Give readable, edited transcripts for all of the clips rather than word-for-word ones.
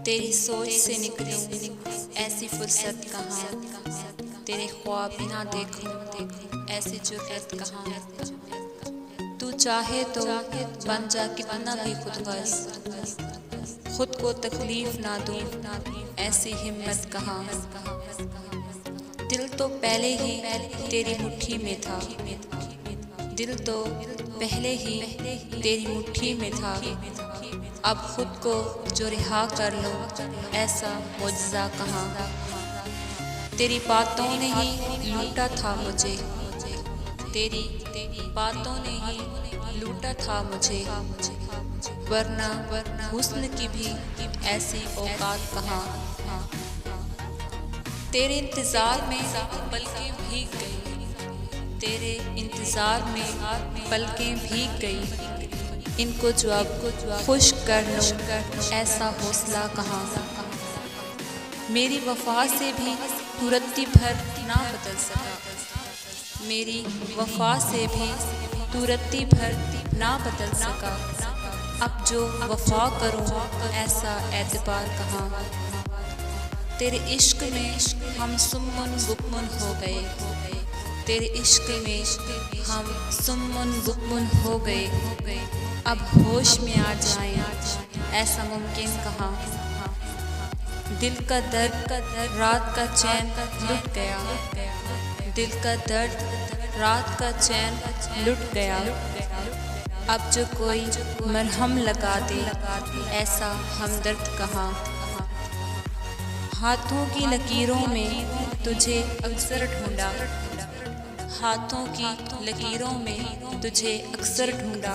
तेरी सोच से निकलूं ऐसी फुर्सत कहाँ, तेरे ख्वाब ना देखूं ऐसी जुर्रत कहाँ। तू चाहे तो बन जा कितना भी खुदगर्ज, खुद को तकलीफ ना दूं ऐसी हिम्मत कहाँ। दिल तो पहले ही तेरी मुट्ठी में था, दिल तो पहले ही तेरी मुट्ठी में था। अब खुद को जो रिहा कर लो ऐसा मुआजिज़ा कहाँ। तेरी बातों ने ही लूटा था मुझे, तेरी बातों ने ही लूटा था मुझे, वरना हुस्न की भी ऐसी औकात कहाँ। तेरे इंतज़ार में पलकें भीग गई, तेरे इंतज़ार में पलकें भीग गई। इनको जो अब खुश कर लूं ऐसा हौसला कहाँ। मेरी वफा से भी तू रत्ती भर ना बदल सका, मेरी वफा से भी तू रत्ती भर ना बदल सका। अब जो वफा करूं ऐसा एतबार कहाँ। तेरे इश्क में हम सुम्मुन बुकमुन हो गए, तेरे इश्क में हम सुम्मुन बुकमुन हो गए। अब होश में आ जाएं ऐसा मुमकिन कहाँ। दिल का दर्द रात का चैन लुट गया, दिल का दर्द रात का चैन लुट गया। अब जो कोई मरहम लगा दे ऐसा हमदर्द कहाँ। हाथों की लकीरों में तुझे अक्सर ढूंढा, हाथों की लकीरों में तुझे अक्सर ढूंढा।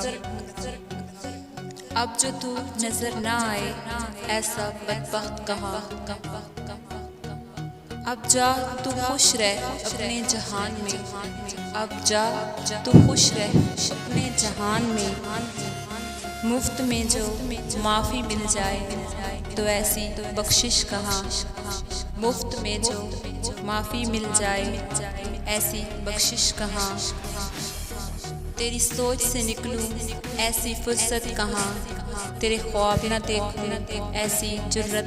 अब जो तू नजर ना आए ऐसा बदबख्त कहाँ। अब जा तू खुश रह अपने जहान में, अब जा तू खुश रह अपने जहान में। मुफ्त में जो माफ़ी मिल जाए तो ऐसी बख्शिश कहाँ। मुफ्त में जो माफ़ी मिल जाए ऐसी बख्शिश कहाँ। तेरी सोच से निकलूं ऐसी फुर्सत कहाँ, तेरे ख्वाब न देखूं ऐसी जुर्रत